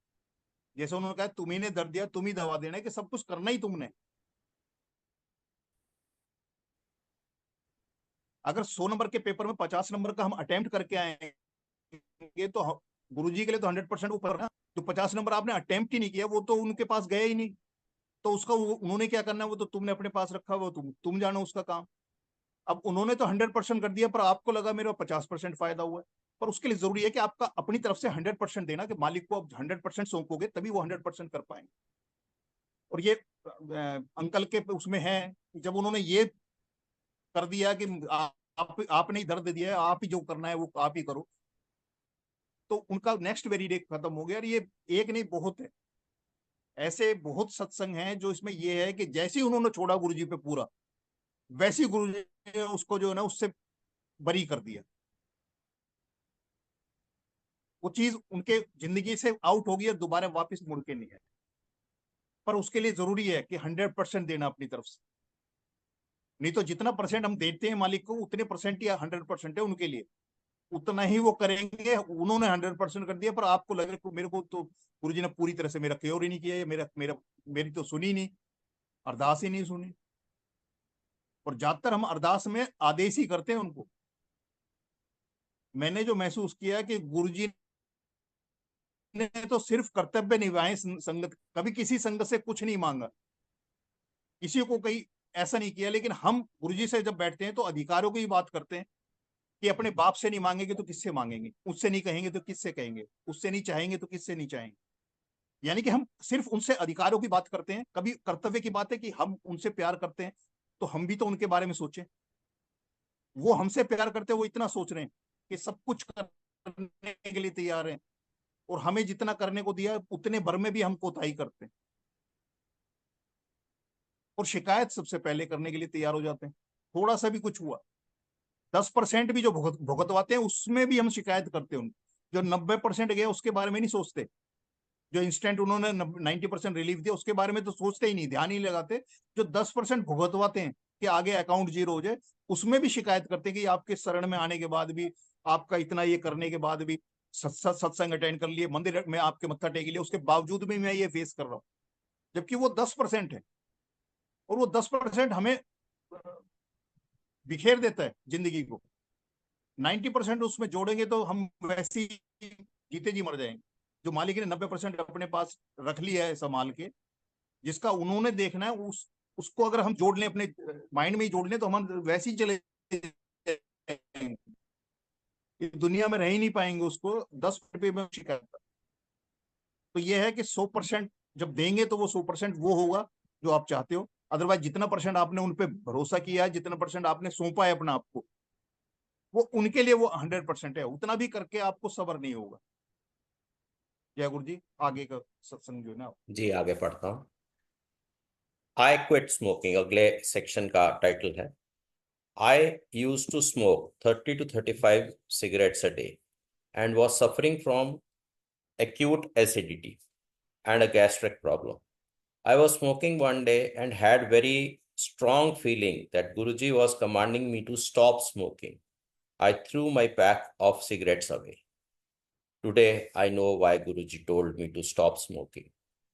जैसे उन्होंने कहा तुम्ही ने दर्द दिया, तुम ही दवा देना है, कि सब कुछ करना ही तुमने. अगर 100 नंबर के पेपर में 50 नंबर का हम अटेम्प्ट करके आएंगे तो गुरुजी के लिए तो 100% ऊपर ना. जो 50 नंबर आपने अटेम्प्ट ही नहीं किया, वो तो उनके पास गया ही नहीं, तो उसका उन्होंने क्या करना है, वो तो तुमने अपने पास रखा, वो तुम जानो उसका काम. अब उन्होंने तो 100% कर दिया, पर आपको लगा मेरा 50% फायदा हुआ है. पर उसके लिए जरूरी है कि आपका अपनी तरफ से 100% देना, कि मालिक को आप 100% सौंपोगे तभी वो 100% कर पाएंगे. और ये अंकल के उसमें है, जब उन्होंने ये कर दिया कि आपने ही दर्द दिया है, आप ही जो करना है वो आप ही करो, तो उनका नेक्स्ट वेरी डे खत्म हो गया. और ये एक नहीं, बहुत है ऐसे, बहुत सत्संग हैं जो इसमें ये है कि जैसे ही उन्होंने छोड़ा गुरुजी पे पूरा, वैसे ही गुरुजी ने उसको जो है ना उससे बरी कर दिया. वो चीज उनके जिंदगी से आउट हो गई और दोबारा वापस मुड़ के नहीं है. पर उसके लिए जरूरी है कि 100% देना अपनी तरफ से. नहीं तो जितना परसेंट हम देते हैं मालिक को, उतने परसेंट या 100% है उनके लिए, उतना ही वो करेंगे. उन्होंने 100% कर दिया, पर आपको लगे मेरे को तो गुरुजी ने पूरी तरह से मेरा क्योर ही नहीं किया, मेरा मेरा मेरी तो सुनी नहीं, अरदास ही नहीं सुनी. और ज्यादातर हम अरदास में आदेश ही करते हैं उनको. मैंने जो महसूस किया कि गुरुजी ने तो सिर्फ कर्तव्य निभाए संगत, कभी किसी संगत से कुछ नहीं मांगा, किसी को कहीं ऐसा नहीं किया। लेकिन हम गुरुजी से जब बैठते हैं तो अधिकारों की ही बात करते हैं कि अपने बाप से नहीं मांगेंगे तो किससे मांगेंगे, उससे नहीं कहेंगे तो किससे कहेंगे, उससे नहीं चाहेंगे तो किससे नहीं चाहेंगे। यानी कि हम सिर्फ उनसे अधिकारों की बात करते हैं। कभी कर्तव्य की बात है कि हम उनसे प्यार करते हैं तो हम भी तो उनके बारे में सोचें। वो हमसे प्यार करते हैं, वो इतना सोच रहे हैं कि सब कुछ करने के लिए तैयार हैं, और हमें जितना करने को दिया उतने भर में भी हम कोताही करते हैं, और शिकायत सबसे पहले करने के लिए तैयार हो जाते हैं। थोड़ा सा भी कुछ हुआ, 10% भी जो भुगतवाते हैं उसमें भी हम शिकायत करते हैं। जो 90% गया उसके बारे में नहीं सोचते। जो इंस्टेंट उन्होंने 90% रिलीफ दिया उसके बारे में तो सोचते ही नहीं, ध्यान ही नहीं लगाते। जो 10% भुगतवाते हैं कि आगे अकाउंट जीरो हो जाए, उसमें भी शिकायत करते हैं कि आपके शरण में आने के बाद भी, आपका इतना ये करने के बाद भी, सत्संग अटेंड कर लिए, मंदिर में आपके मत्था टेक लिया, उसके बावजूद भी मैं ये फेस कर रहा हूँ। जबकि वो 10% है, और वो 10% हमें बिखेर देता है जिंदगी को। 90% उसमें जोड़ेंगे तो हम वैसे ही जीते जी मर जाएंगे। जो मालिक ने 90% अपने पास रख लिया है संभाल के, जिसका उन्होंने देखना है, उसको अगर हम जोड़ लें, अपने माइंड में ही जोड़ लें, तो हम वैसे ही चले जाएंगे। इस दुनिया में रह ही नहीं पाएंगे उसको 10% में शिकायत। तो ये है कि 100% जब देंगे तो वो 100% वो होगा जो आप चाहते हो। अदरवाइज जितना परसेंट आपने उन पर भरोसा किया है, जितना परसेंट आपने सौंपा है अपना आपको, वो उनके लिए वो 100% है। उतना भी करके आपको सब्र नहीं होगा। जय गुरु जी। आगे का सत्संग जो है ना। जी आगे पढ़ता हूँ। आई क्विट स्मोकिंग अगले सेक्शन का टाइटल है। आई use to smoke 30 to 35 cigarettes a day and was suffering from acute acidity and a gastric problem. I was smoking one day and had very strong feeling that Guruji was commanding me to stop smoking. I threw my pack of cigarettes away. Today I know why Guruji told me to stop smoking.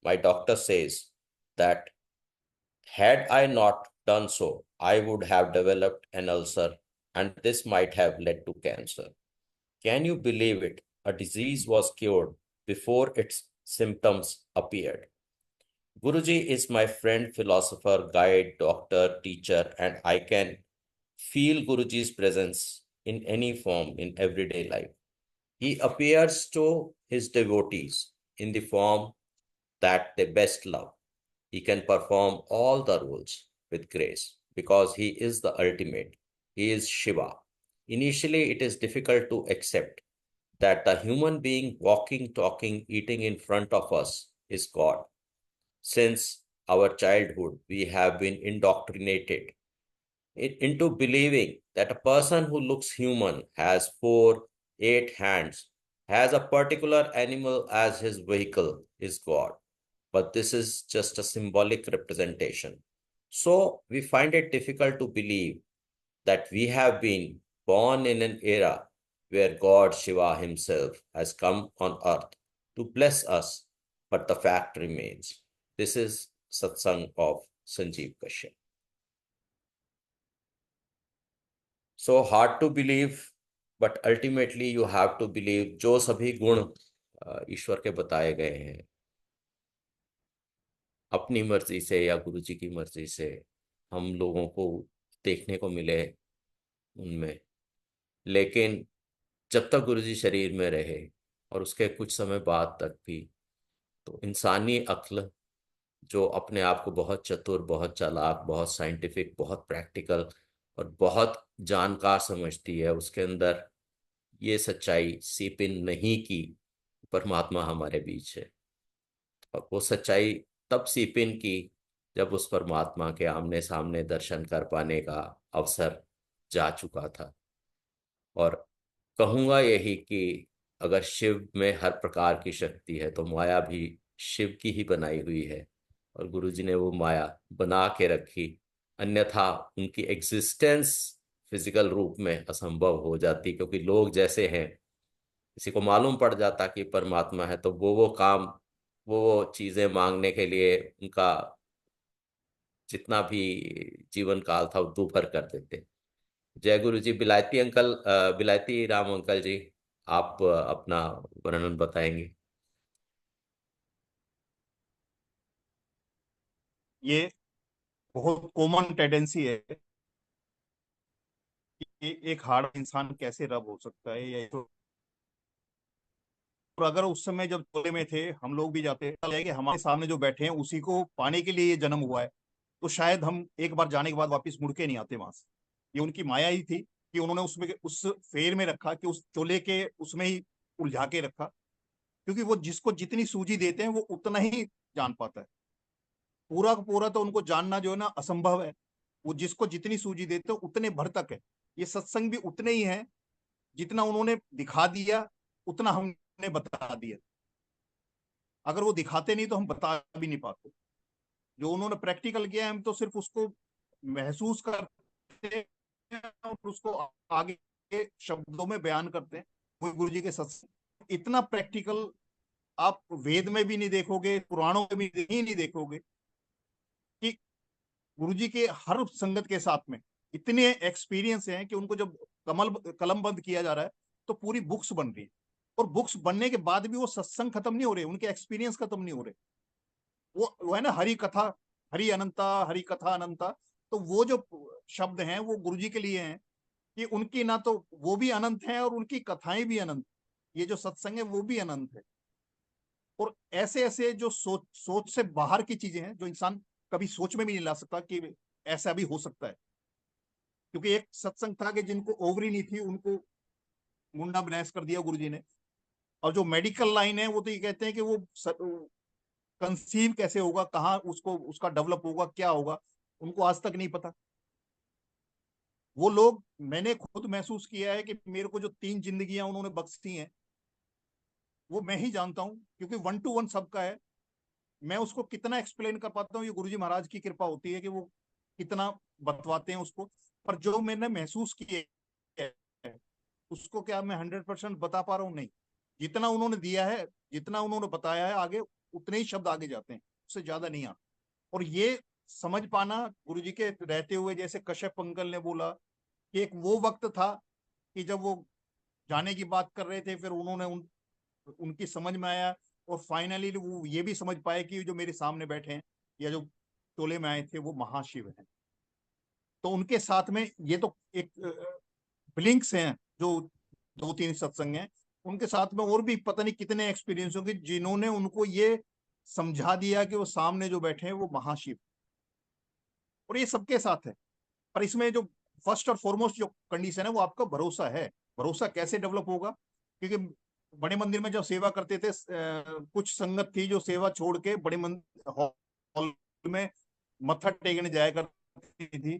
My doctor says that had I not done so, I would have developed an ulcer and this might have led to cancer. Can you believe it? A disease was cured before its symptoms appeared. Guruji is my friend, philosopher, guide, doctor, teacher, and I can feel Guruji's presence in any form in everyday life. He appears to his devotees in the form that they best love. He can perform all the roles with grace because he is the ultimate. He is Shiva. Initially, it is difficult to accept that the human being walking, talking, eating in front of us is God. Since our childhood, we have been indoctrinated into believing that a person who looks human, has 4, 8 hands, has a particular animal as his vehicle, is God. But this is just a symbolic representation. So we find it difficult to believe that we have been born in an era where God Shiva himself has come on earth to bless us, but the fact remains. This is Satsang of Sanjeev Kashyap. So hard to believe, but ultimately you have to believe. जो सभी गुण ईश्वर के बताए गए हैं, अपनी मर्जी से या गुरु जी की मर्जी से हम लोगों को देखने को मिले उनमें, लेकिन जब तक गुरु जी शरीर में रहे और उसके कुछ समय बाद तक भी, तो इंसानी अक्ल जो अपने आप को बहुत चतुर, बहुत चालाक, बहुत साइंटिफिक, बहुत प्रैक्टिकल और बहुत जानकार समझती है, उसके अंदर ये सच्चाई सीप इन नहीं की परमात्मा हमारे बीच है। और वो सच्चाई तब सीप इन की जब उस परमात्मा के आमने सामने दर्शन कर पाने का अवसर जा चुका था। और कहूँगा यही कि अगर शिव में हर प्रकार की शक्ति है तो माया भी शिव की ही बनाई हुई है, और गुरु जी ने वो माया बना के रखी, अन्यथा उनकी एग्जिस्टेंस फिजिकल रूप में असंभव हो जाती। क्योंकि लोग जैसे हैं, किसी को मालूम पड़ जाता कि परमात्मा है तो वो काम, वो चीजें मांगने के लिए उनका जितना भी जीवन काल था वो दूभर कर देते। जय गुरु जी। बिलायती अंकल, बिलायती राम अंकल जी, आप अपना वर्णन बताएंगे। ये बहुत कॉमन टेंडेंसी है कि एक हार्ड इंसान कैसे रब हो सकता है, या तो और अगर उस समय जब टोले में थे हम लोग भी जाते हैं कि हमारे सामने जो बैठे हैं उसी को पाने के लिए ये जन्म हुआ है, तो शायद हम एक बार जाने के बाद वापस मुड़ के नहीं आते वहां से। ये उनकी माया ही थी कि उन्होंने उसमें उस फेर में रखा, कि उस चोले के उसमें ही उलझा के रखा, क्योंकि वो जिसको जितनी सूजी देते हैं वो उतना ही जान पाता है। पूरा का पूरा तो उनको जानना जो है ना असंभव है। वो जिसको जितनी सूजी देते हैं उतने भर तक है। ये सत्संग भी उतने ही है, जितना उन्होंने दिखा दिया उतना हमने बता दिया। अगर वो दिखाते नहीं तो हम बता भी नहीं पाते। जो उन्होंने प्रैक्टिकल किया है हम तो सिर्फ उसको महसूस करते हैं और उसको आगे के शब्दों में बयान करते हैं। वो गुरु जी के सत्संग इतना प्रैक्टिकल आप वेद में भी नहीं देखोगे, पुराणों में भी नहीं देखोगे कि गुरु जी के हर संगत के साथ में इतने एक्सपीरियंस हैं कि उनको जब कलमबंद किया जा रहा है तो पूरी बुक्स बन रही है। और बुक्स बनने के बाद भी वो सत्संग खत्म नहीं हो रहे, उनके एक्सपीरियंस खत्म नहीं हो रहे। वो है ना हरि कथा, हरि अनंता, हरि कथा अनंता। तो वो जो शब्द हैं वो गुरु जी के लिए हैं कि उनकी ना तो वो भी अनंत है और उनकी कथाएं भी अनंत। ये जो सत्संग है वो भी अनंत है। और ऐसे ऐसे जो सोच सोच से बाहर की चीजें हैं जो इंसान कभी सोच में भी नहीं ला सकता कि ऐसा भी हो सकता है। क्योंकि एक सत्संग था कि जिनको ओवरी नहीं थी उनको मुंडा बनास कर दिया गुरु जी ने। और जो मेडिकल लाइन है वो तो ये कहते हैं कि वो कंसीव कैसे होगा, कहाँ उसको उसका डेवलप होगा, क्या होगा, उनको आज तक नहीं पता। वो लोग, मैंने खुद महसूस किया है कि मेरे को जो 3 जिंदगियां उन्होंने बख्शी हैं वो मैं ही जानता हूँ, क्योंकि 1-to-1 सबका है। मैं उसको कितना एक्सप्लेन कर पाता हूँ ये गुरुजी महाराज की कृपा होती है कि वो कितना बतवाते हैं उसको। पर जो मैंने महसूस किया है उसको क्या मैं 100% बता पा रहा हूँ? नहीं। जितना उन्होंने दिया है, जितना उन्होंने बताया है आगे, उतने ही शब्द आगे जाते हैं, उससे ज्यादा नहीं आता। और ये समझ पाना गुरुजी के रहते हुए, जैसे कश्यप अंकल ने बोला कि एक वो वक्त था कि जब वो जाने की बात कर रहे थे, फिर उन्होंने उनकी समझ में आया और फाइनली वो ये भी समझ पाए कि जो मेरे सामने बैठे हैं या जो टोले में आए थे वो महाशिव हैं। तो उनके साथ में ये तो एक ब्लिंक्स हैं जो 2-3 सत्संग हैं। उनके साथ में और भी पता नहीं कितने एक्सपीरियंस होंगे जिन्होंने उनको ये समझा दिया कि वो सामने जो बैठे हैं वो महाशिव। और ये सबके साथ है। पर इसमें जो फर्स्ट और फॉरमोस्ट जो कंडीशन है वो आपका भरोसा है। भरोसा कैसे डेवलप होगा? क्योंकि बड़े मंदिर में जब सेवा करते थे, कुछ संगत थी जो सेवा छोड़ के बड़े मंदिर हॉल में मत्था टेकने जाया करती थी।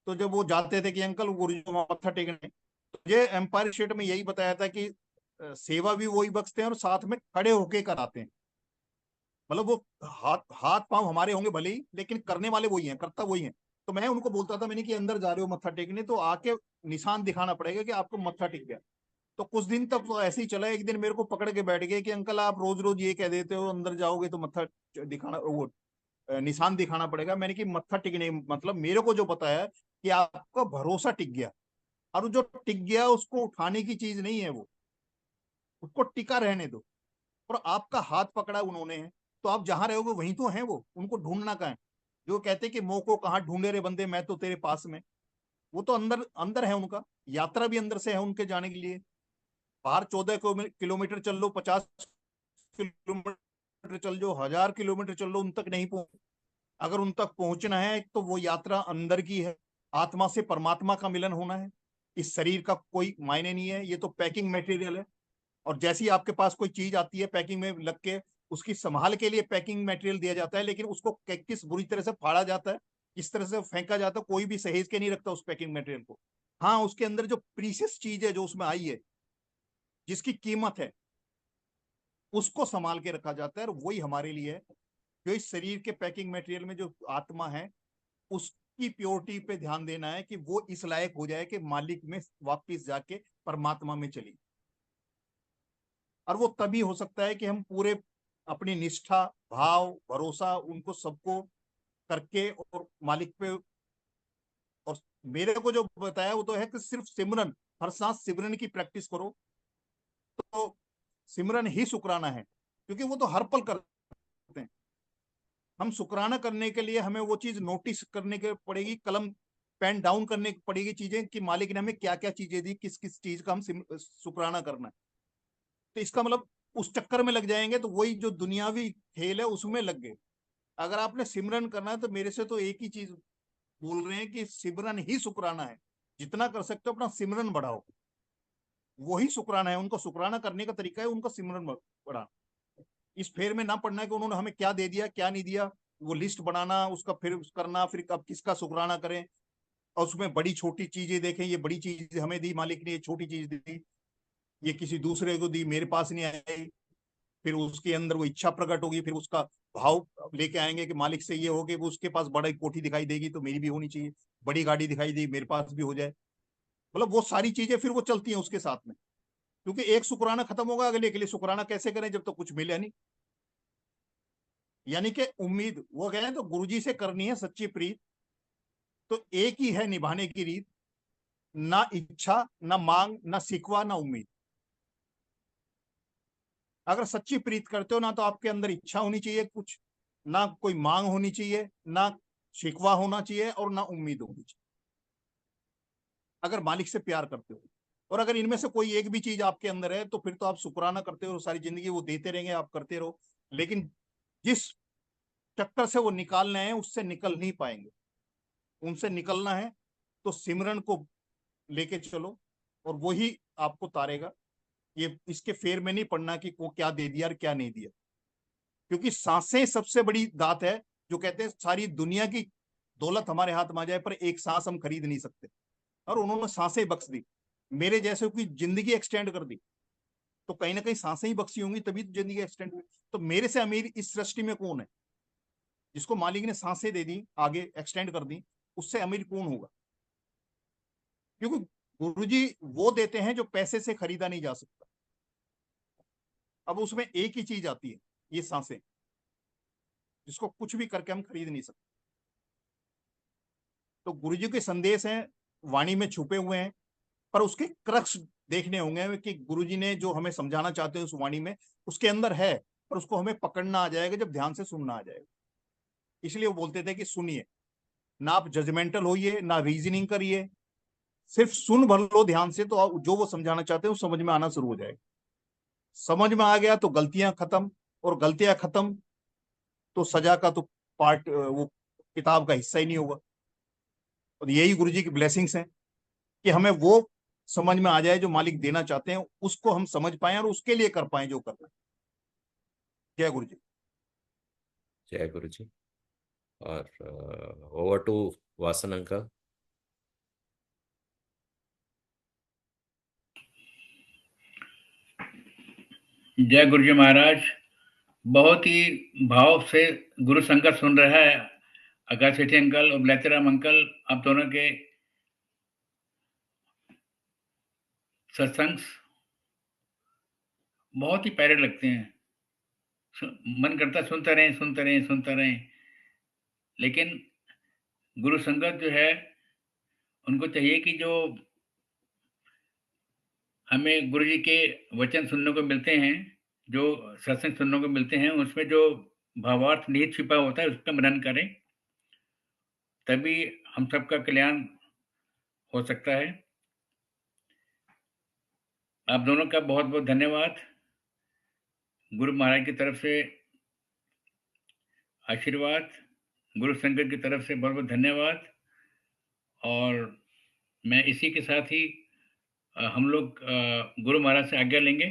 तो जब वो जाते थे कि अंकल गुरु जी को मत्था टेकने, तो ये एम्पायर स्टेट में यही बताया था कि सेवा भी वही बख्शते हैं और साथ में खड़े होके कराते हैं। मतलब वो हाथ हाथ पांव हमारे होंगे भले ही, लेकिन करने वाले वही हैं, करता वही है। तो मैं उनको बोलता था, मैंने कि अंदर जा रहे हो मत्था टेकने तो आके निशान दिखाना पड़ेगा कि आपको मत्था टेक गया। तो कुछ दिन तक तो ऐसे ही चला। एक दिन मेरे को पकड़ के बैठ गए कि अंकल आप रोज रोज ये कह देते हो अंदर जाओगे तो मत्था दिखाना, वो निशान दिखाना पड़ेगा। मैंने कि मत्था टिकने मतलब मेरे को जो बताया कि आपका भरोसा टिक गया। और जो टिक गया उसको उठाने की चीज नहीं है, वो उसको टिका रहने दो। और आपका हाथ पकड़ा उन्होंने है, तो आप जहां रहोगे वहीं तो हैं। वो उनको ढूंढना कहाँ है? जो कहते कि मोह को कहाँ ढूंढे रे बंदे, मैं तो तेरे पास में। वो तो अंदर अंदर है उनका। यात्रा भी अंदर से है उनके जाने के लिए। बाहर 14 किलोमीटर चल लो, 50 किलोमीटर चल लो, 1000 किलोमीटर चल लो, उन तक नहीं पहुंच। अगर उन तक पहुंचना है तो वो यात्रा अंदर की है। आत्मा से परमात्मा का मिलन होना है। इस शरीर का कोई मायने नहीं है, ये तो पैकिंग मटेरियल है। और जैसी आपके पास कोई चीज आती है पैकिंग में लग के, उसकी संभाल के लिए पैकिंग मटेरियल दिया जाता है, लेकिन उसको किस बुरी तरह से फाड़ा जाता है, किस तरह से फेंका जाता है, कोई भी सहेज के नहीं रखता उस पैकिंग मटेरियल को। हाँ, उसके अंदर जो प्रीशियस चीज है जो उसमें आई है, जिसकी कीमत है, उसको संभाल के रखा जाता है। और वही हमारे लिए है। जो इस शरीर के पैकिंग मटेरियल में जो आत्मा है, उसकी प्योरिटी पे ध्यान देना है कि वो इस लायक हो जाए कि मालिक में वापिस जाके परमात्मा में चली। और वो तभी हो सकता है कि हम पूरे अपनी निष्ठा, भाव, भरोसा उनको सबको करके और मालिक पे। और मेरे को जो बताया वो तो है कि सिर्फ सिमरन, हर सांस सिमरन की प्रैक्टिस करो तो सिमरन ही शुक्राना है, क्योंकि वो तो हर पल करते हैं। हम शुक्राना करने के लिए हमें वो चीज नोटिस करने के पड़ेगी, कलम पेन डाउन करने की पड़ेगी चीजें कि मालिक ने हमें क्या क्या चीजें दी, किस किस चीज का हम शुक्राना करना है। तो इसका मतलब उस चक्कर में लग जाएंगे तो वही जो दुनियावी खेल है उसमें लग गए। अगर आपने सिमरन करना है तो मेरे से तो एक ही चीज बोल रहे हैं कि सिमरन ही शुक्राना है। जितना कर सकते हो अपना सिमरन बढ़ाओ, वही शुक्राना है। उनको शुक्राना करने का तरीका है उनका सिमरन बढ़ाना। इस फेर में ना पड़ना है कि उन्होंने हमें क्या दे दिया क्या नहीं दिया, वो लिस्ट बनाना, उसका फिर करना, फिर अब किसका शुक्राना करें, और उसमें बड़ी छोटी चीजें देखें, ये बड़ी चीज हमें दी मालिक ने, ये छोटी चीज दी, ये किसी दूसरे को दी, मेरे पास नहीं आई। फिर उसके अंदर वो इच्छा प्रकट होगी, फिर उसका भाव लेके आएंगे कि मालिक से ये हो कि वो उसके पास बड़ी कोठी दिखाई देगी तो मेरी भी होनी चाहिए, बड़ी गाड़ी दिखाई दी मेरे पास भी हो जाए। मतलब वो सारी चीजें फिर वो चलती हैं उसके साथ में, क्योंकि एक शुक्राना खत्म होगा, अगले के लिए शुक्राना कैसे करें जब तक कुछ मिले नहीं। यानी कि उम्मीद वो कह रहे हैं तो गुरुजी से करनी है सच्ची प्रीत, तो एक ही है निभाने की रीत, ना इच्छा ना मांग ना सिकवा ना उम्मीद। अगर सच्ची प्रीत करते हो ना तो आपके अंदर इच्छा होनी चाहिए कुछ, ना कोई मांग होनी चाहिए, ना शिकवा होना चाहिए, और ना उम्मीद होनी चाहिए, अगर मालिक से प्यार करते हो। और अगर इनमें से कोई एक भी चीज आपके अंदर है तो फिर तो आप शुक्राना करते हो सारी जिंदगी, वो देते रहेंगे, आप करते रहो। लेकिन जिस चक्कर से वो निकालने हैं उससे निकल नहीं पाएंगे। उनसे निकलना है तो सिमरन को लेके चलो, और वही आपको तारेगा। ये इसके फेर में नहीं पड़ना कि वो क्या दे दिया और क्या नहीं दिया, क्योंकि सांसें सबसे बड़ी दात है। जो कहते हैं सारी दुनिया की दौलत हमारे हाथ में आ जाए पर एक सांस हम खरीद नहीं सकते, और उन्होंने सांसें बख्श दी, मेरे जैसे की जिंदगी एक्सटेंड कर दी। तो कहीं ना कहीं सांसें ही बख्शी होंगी तभी तो जिंदगी एक्सटेंड हुई। तो मेरे से अमीर इस सृष्टि में कौन है? जिसको मालिक ने सांसें दे दी, आगे एक्सटेंड कर दी, उससे अमीर कौन होगा? क्योंकि गुरुजी वो देते हैं जो पैसे से खरीदा नहीं जा सकता। अब उसमें एक ही चीज आती है, ये सांसें, जिसको कुछ भी करके हम खरीद नहीं सकते। तो गुरुजी के संदेश हैं, वाणी में छुपे हुए हैं, पर उसके क्रक्स देखने होंगे कि गुरुजी ने जो हमें समझाना चाहते हैं उस वाणी में, उसके अंदर है, पर उसको हमें पकड़ना आ जाएगा जब ध्यान से सुनना आ जाएगा। इसलिए वो बोलते थे कि सुनिए, ना आप जजमेंटल होइए ना रीजनिंग करिए, सिर्फ सुन भर लो ध्यान से, तो जो वो समझाना चाहते हैं वो समझ में आना शुरू हो जाएगा। समझ में आ गया तो गलतियां खत्म, और गलतियां खत्म तो सजा का तो पार्ट वो किताब का हिस्सा ही नहीं होगा। और यही गुरु जी की ब्लेसिंग्स हैं कि हमें वो समझ में आ जाए जो मालिक देना चाहते हैं, उसको हम समझ पाए और उसके लिए कर पाए जो करना है। जय गुरु जी। जय गुरु जी। और ओवर टू वासन अंकल। जय गुरु जी महाराज। बहुत ही भाव से गुरु संगत सुन रहा है आकाश सेठी अंकल और ब्लैचराम अंकल, आप दोनों के सत्संग बहुत ही प्यारे लगते हैं। मन करता सुनते रहें सुनते रहें सुनते रहें। लेकिन गुरु संगत जो है उनको चाहिए कि जो हमें गुरु जी के वचन सुनने को मिलते हैं, जो सत्संग सुनने को मिलते हैं, उसमें जो भावार्थ निहित छिपा होता है उसका मनन करें, तभी हम सबका कल्याण हो सकता है। आप दोनों का बहुत बहुत धन्यवाद। गुरु महाराज की तरफ से आशीर्वाद, गुरु संगत की तरफ से बहुत बहुत धन्यवाद। और मैं इसी के साथ ही हम लोग गुरु महाराज से आज्ञा लेंगे।